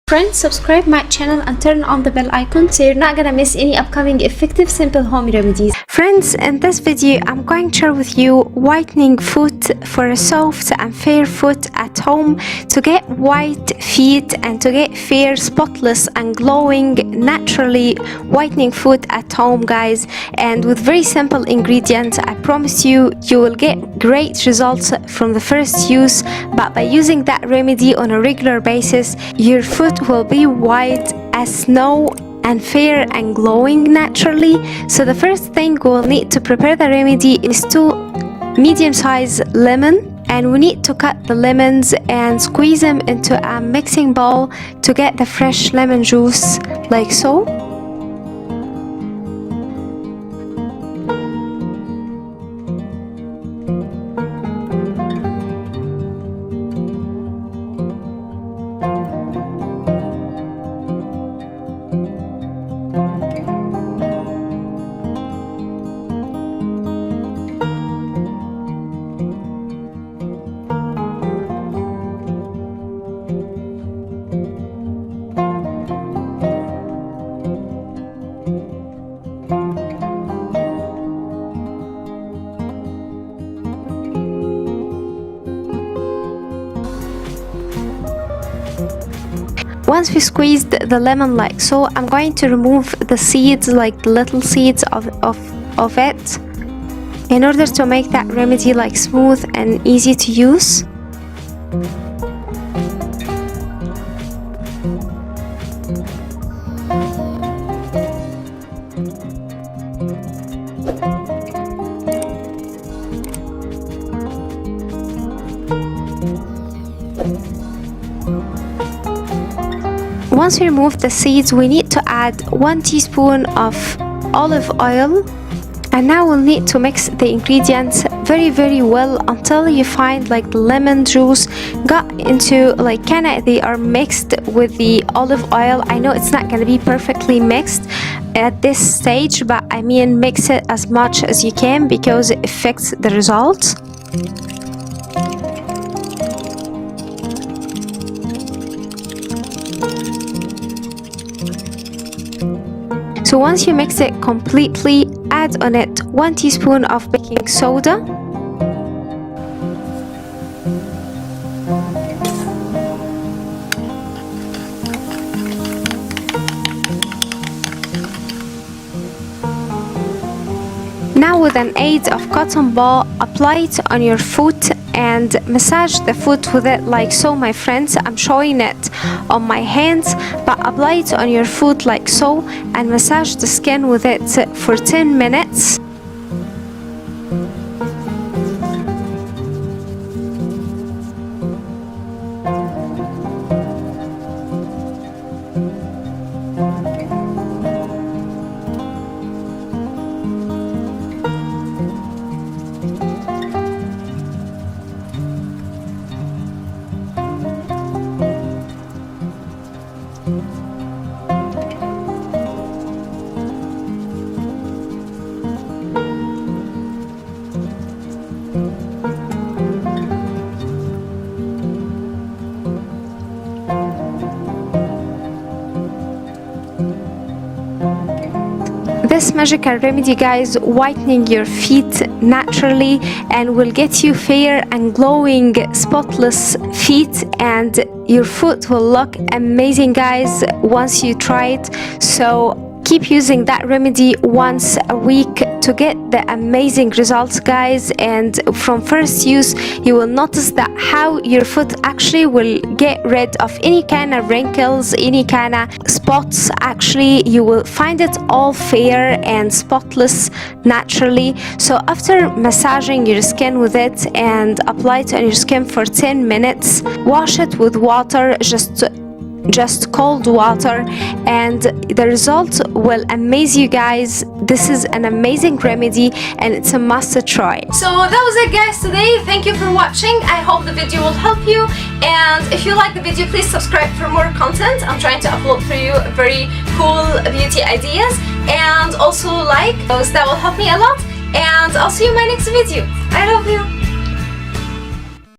Friends, subscribe my channel and turn on the bell icon so you're not gonna miss any upcoming effective simple home remedies. Friends, in this video I'm going to share with you whitening foot for a soft and fair foot at home to get white feet and to get fair, spotless and glowing naturally whitening foot at home, guys, and with very simple ingredients. I promise you will get great results from the first use, but by using that remedy on a regular basis your foot will be white as snow and fair and glowing naturally. So the first thing we'll need to prepare the remedy is 2 medium-sized lemon, and we need to cut the lemons and squeeze them into a mixing bowl to get the fresh lemon juice like so. Once we squeezed the lemon like so, I'm going to remove the seeds, like the little seeds of it, in order to make that remedy like smooth and easy to use. Once we remove the seeds, we need to add 1 teaspoon of olive oil, and now we'll need to mix the ingredients very well until you find like the lemon juice got into like kinda they are mixed with the olive oil. I know it's not gonna be perfectly mixed at this stage, but I mean mix it as much as you can because it affects the results. So once you mix it completely, add on it 1 teaspoon of baking soda, now with an aid of cotton ball, apply it on your foot and massage the foot with it like so, my friends. I'm showing it on my hands, but apply it on your foot like so and massage the skin with it for 10 minutes. This magical remedy, guys, whitening your feet naturally and will get you fair and glowing spotless feet, and your foot will look amazing, guys, once you try it. So keep using that remedy once a week to get the amazing results, guys, and from first use you will notice that how your foot actually will get rid of any kind of wrinkles, any kind of spots. Actually you will find it all fair and spotless naturally. So after massaging your skin with it and apply it on your skin for 10 minutes, wash it with water, just cold water, and the result will amaze you, guys. This is an amazing remedy and it's a must try. So that was it, guys, today. Thank you for watching. I hope the video will help you, and if you like the video, please subscribe for more content. I'm trying to upload for you very cool beauty ideas, and also like those. That will help me a lot, and I'll see you in my next video. I love you.